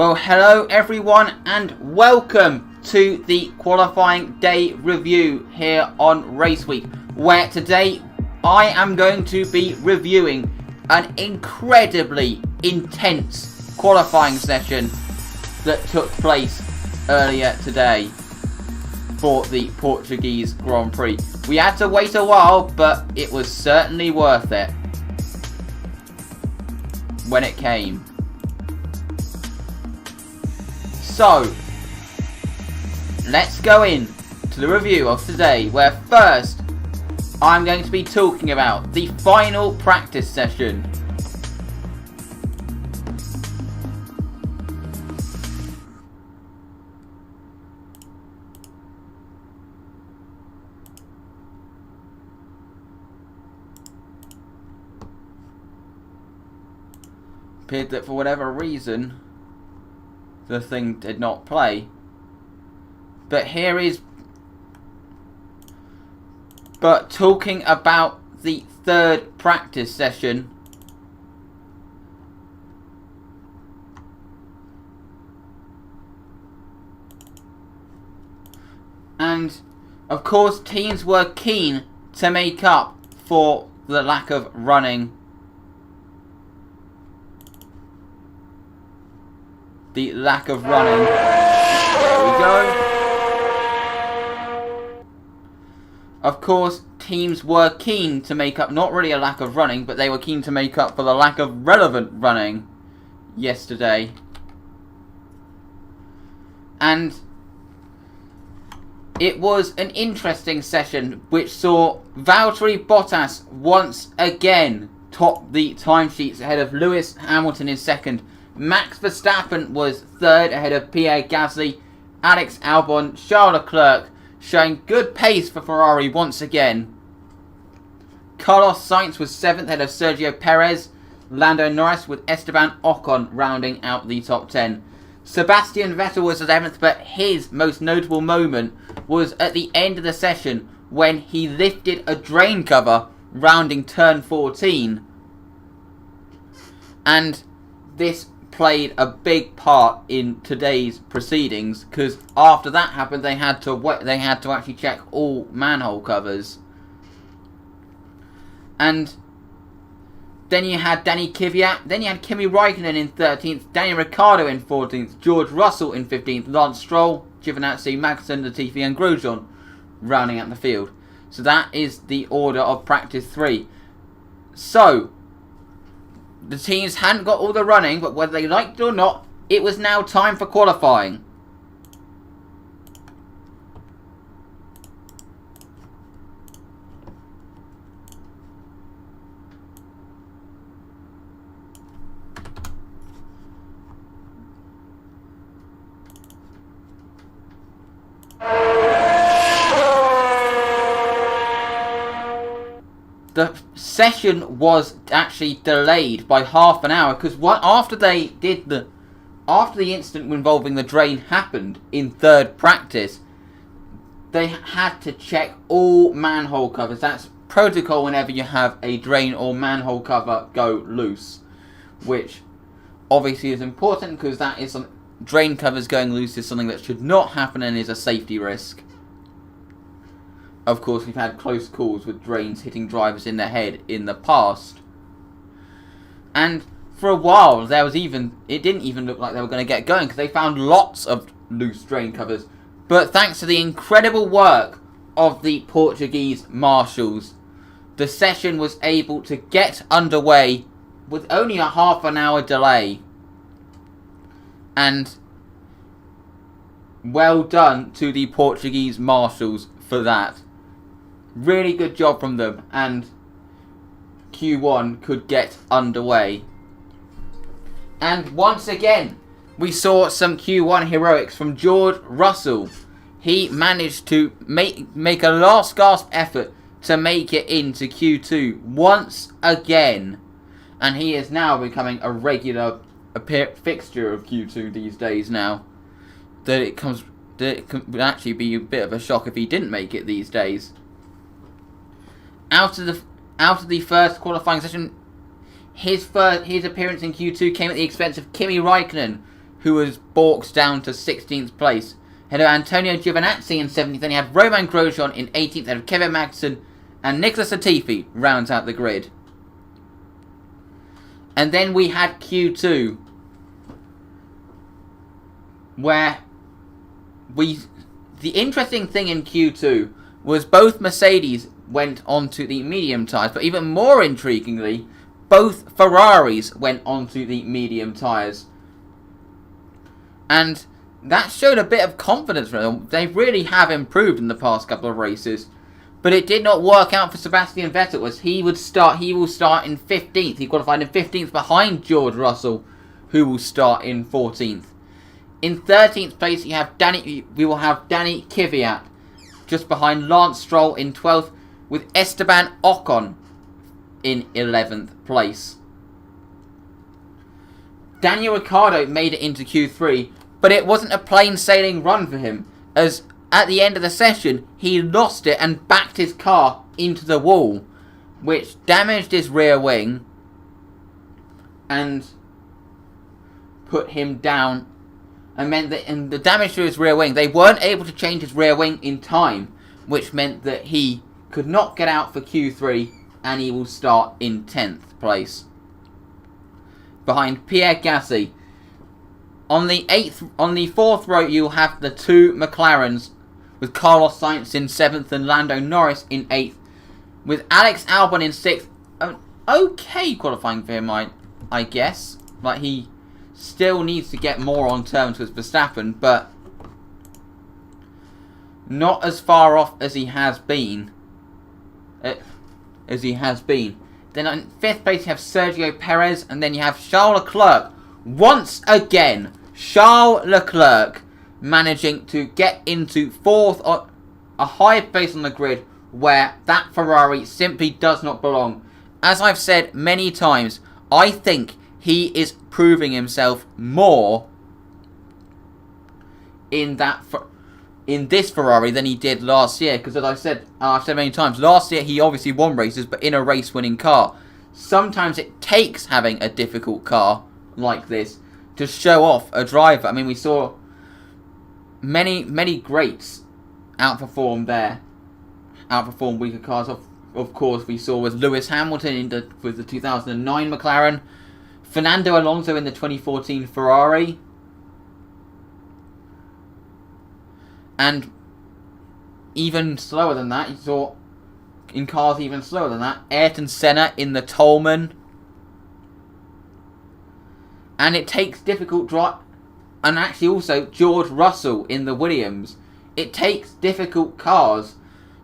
Well, hello everyone and welcome to the qualifying day review here on RaceWeek, where today I am going to be reviewing an incredibly intense qualifying session that took place earlier today for the Portuguese Grand Prix. We had to wait a while, but it was certainly worth it when it came. So, let's go in to the review of today, where first I'm going to be talking about the final practice session. Appeared that for whatever reason the thing did not play. But here is... But talking about the third practice session, and of course teams were keen to make up for the lack of running. There we go. Of course, teams were keen to make up, not really a lack of running, but they were keen to make up for the lack of relevant running yesterday. And it was an interesting session which saw Valtteri Bottas once again top the timesheets ahead of Lewis Hamilton in second. Max Verstappen was third ahead of Pierre Gasly. Alex Albon, Charles Leclerc showing good pace for Ferrari once again. Carlos Sainz was seventh ahead of Sergio Perez. Lando Norris with Esteban Ocon rounding out the top 10. Sebastian Vettel was 11th, but his most notable moment was at the end of the session when he lifted a drain cover rounding turn 14. And this played a big part in today's proceedings, because after that happened, they had to actually check all manhole covers. And then you had Danny Kvyat, then you had Kimi Räikkönen in 13th, Daniel Ricciardo in 14th, George Russell in 15th, Lance Stroll, Giovinazzi, Magnussen, Latifi and Grosjean rounding out the field. So that is the order of practice 3. So the teams hadn't got all the running, but whether they liked it or not, it was now time for qualifying. The session was actually delayed by half an hour, because after the incident involving the drain happened in third practice, they had to check all manhole covers. That's protocol whenever you have a drain or manhole cover go loose, which obviously is important, because that is drain covers going loose is something that should not happen and is a safety risk. Of course, we've had close calls with drains hitting drivers in the head in the past. And for a while, it didn't even look like they were going to get going, because they found lots of loose drain covers. But thanks to the incredible work of the Portuguese marshals, the session was able to get underway with only a half an hour delay. And well done to the Portuguese marshals for that. Really good job from them, and Q1 could get underway. And once again, we saw some Q1 heroics from George Russell. He managed to make a last gasp effort to make it into Q2 once again. And he is now becoming a regular fixture of Q2 these days now. It would actually be a bit of a shock if he didn't make it these days. Out of the first qualifying session, his appearance in Q2 came at the expense of Kimi Räikkönen, who was balked down to 16th place. Ahead of Antonio Giovinazzi in 17th. Then you have Romain Grosjean in 18th. Ahead of Kevin Magnussen and Nicholas Latifi rounds out the grid. And then we had Q2, where the interesting thing in Q2 was both Mercedes went onto the medium tyres, but even more intriguingly, both Ferraris went onto the medium tyres. And that showed a bit of confidence for them. They really have improved in the past couple of races. But it did not work out for Sebastian Vettel, as he will start in 15th. He qualified in 15th behind George Russell, who will start in 14th. In 13th place, we will have Danny Kvyat, just behind Lance Stroll in 12th, with Esteban Ocon in 11th place. Daniel Ricciardo made it into Q3, but it wasn't a plain sailing run for him, as at the end of the session, he lost it and backed his car into the wall, which damaged his rear wing and put him down, and meant that in the damage to his rear wing, they weren't able to change his rear wing in time, which meant that he could not get out for Q3, and he will start in 10th place. Behind Pierre Gasly. On the fourth row, you'll have the two McLarens, with Carlos Sainz in 7th and Lando Norris in 8th, with Alex Albon in 6th. Okay qualifying for him, I guess. Like, he still needs to get more on terms with Verstappen, but not as far off as he has been. Then in 5th place you have Sergio Perez, and then you have Charles Leclerc. Once again, Charles Leclerc managing to get into 4th, a high place on the grid where that Ferrari simply does not belong. As I've said many times, I think he is proving himself more in this Ferrari than he did last year. Because as I've said many times, last year he obviously won races, but in a race-winning car. Sometimes it takes having a difficult car like this to show off a driver. I mean, we saw many greats outperform weaker cars. Of course, we saw with Lewis Hamilton with the 2009 McLaren, Fernando Alonso in the 2014 Ferrari, and even slower than that, you saw in cars even slower than that, Ayrton Senna in the Tolman. And it takes difficult and actually also George Russell in the Williams. It takes difficult cars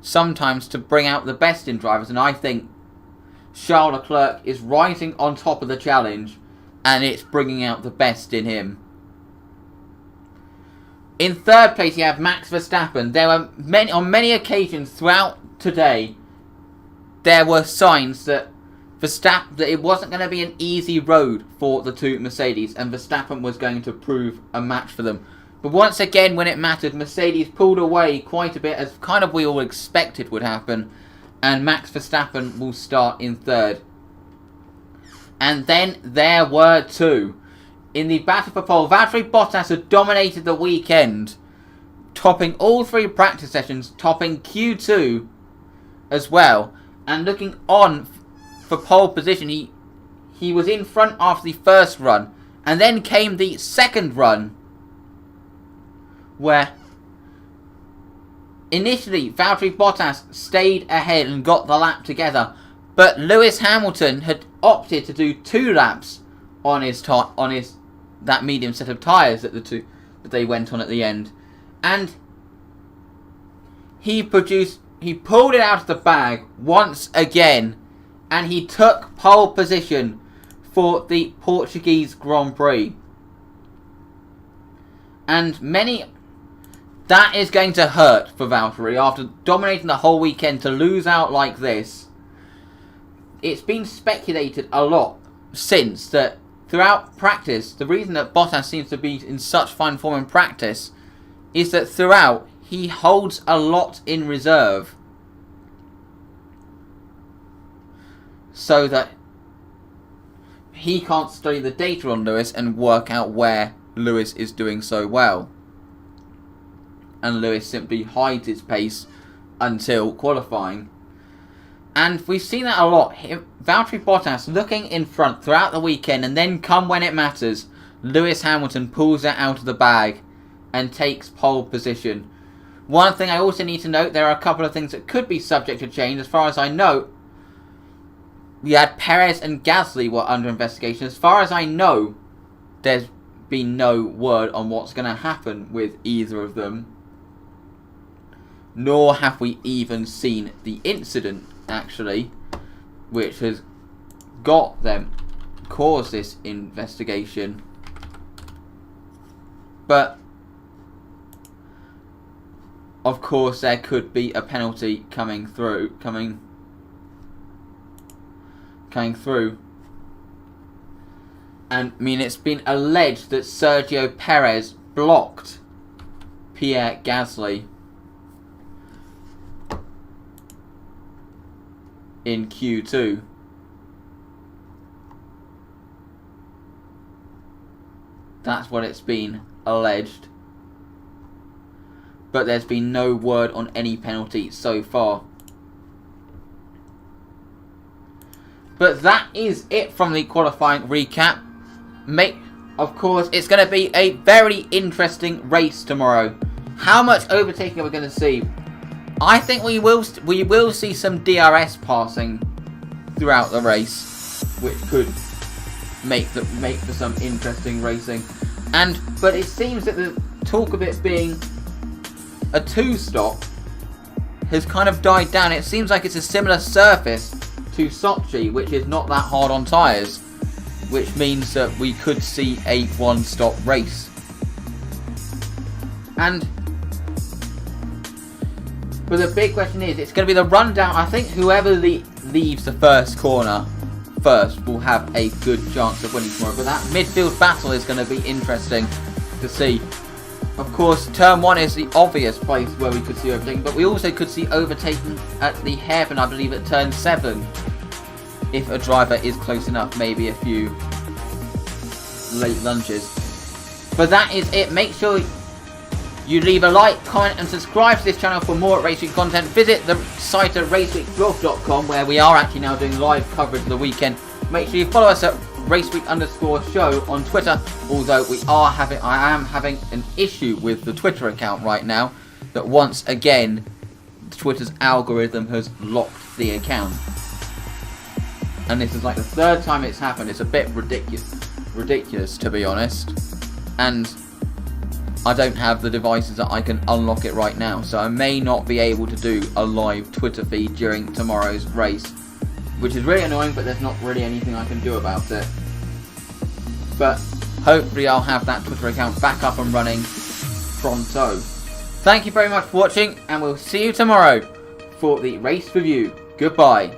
sometimes to bring out the best in drivers, and I think Charles Leclerc is rising on top of the challenge, and it's bringing out the best in him. In 3rd place you have Max Verstappen. There were on many occasions throughout today, there were signs that it wasn't going to be an easy road for the two Mercedes, and Verstappen was going to prove a match for them. But once again, when it mattered, Mercedes pulled away quite a bit, as kind of we all expected would happen, and Max Verstappen will start in 3rd. And then there were two. In the battle for pole, Valtteri Bottas had dominated the weekend, topping all 3 practice sessions, topping Q2 as well, and looking on for pole position. He was in front after the first run, and then came the second run, where initially Valtteri Bottas stayed ahead and got the lap together, but Lewis Hamilton had opted to do 2 laps on that medium set of tyres that they went on at the end, and he pulled it out of the bag once again, and he took pole position for the Portuguese Grand Prix. And that is going to hurt for Valtteri after dominating the whole weekend to lose out like this. It's been speculated a lot since that throughout practice, the reason that Bottas seems to be in such fine form in practice is that throughout he holds a lot in reserve, so that he can't study the data on Lewis and work out where Lewis is doing so well. And Lewis simply hides his pace until qualifying. And we've seen that a lot. Valtteri Bottas looking in front throughout the weekend, and then come when it matters, Lewis Hamilton pulls it out of the bag and takes pole position. One thing I also need to note, there are a couple of things that could be subject to change. As far as I know, we had Perez and Gasly were under investigation. As far as I know, there's been no word on what's going to happen with either of them. Nor have we even seen the incident, actually, which has got them caused this investigation. But of course there could be a penalty coming through. And I mean, it's been alleged that Sergio Perez blocked Pierre Gasly in Q2. That's what it's been alleged. But there's been no word on any penalty so far. But that is it from the qualifying recap. Of course, it's going to be a very interesting race tomorrow. How much overtaking are we going to see? I think we will see some DRS passing throughout the race, which could make for some interesting racing. But it seems that the talk of it being a two-stop has kind of died down. It seems like it's a similar surface to Sochi, which is not that hard on tyres, which means that we could see a one-stop race. But the big question is, it's going to be the rundown. I think whoever leaves the first corner first will have a good chance of winning tomorrow. But that midfield battle is going to be interesting to see. Of course, turn 1 is the obvious place where we could see overtaking, but we also could see overtaking at the hairpin, I believe, at turn 7. If a driver is close enough, maybe a few late lunges. But that is it. Make sure you leave a like, comment and subscribe to this channel for more RaceWeek content. Visit the site at raceweekblog.com, where we are actually now doing live coverage of the weekend. Make sure you follow us at RaceWeek_show on Twitter, although I am having an issue with the Twitter account right now, that once again Twitter's algorithm has locked the account. And this is like the third time it's happened. It's a bit ridiculous to be honest. And I don't have the devices that I can unlock it right now, so I may not be able to do a live Twitter feed during tomorrow's race, which is really annoying, but there's not really anything I can do about it. But hopefully I'll have that Twitter account back up and running pronto. Thank you very much for watching, and we'll see you tomorrow for the race review. Goodbye.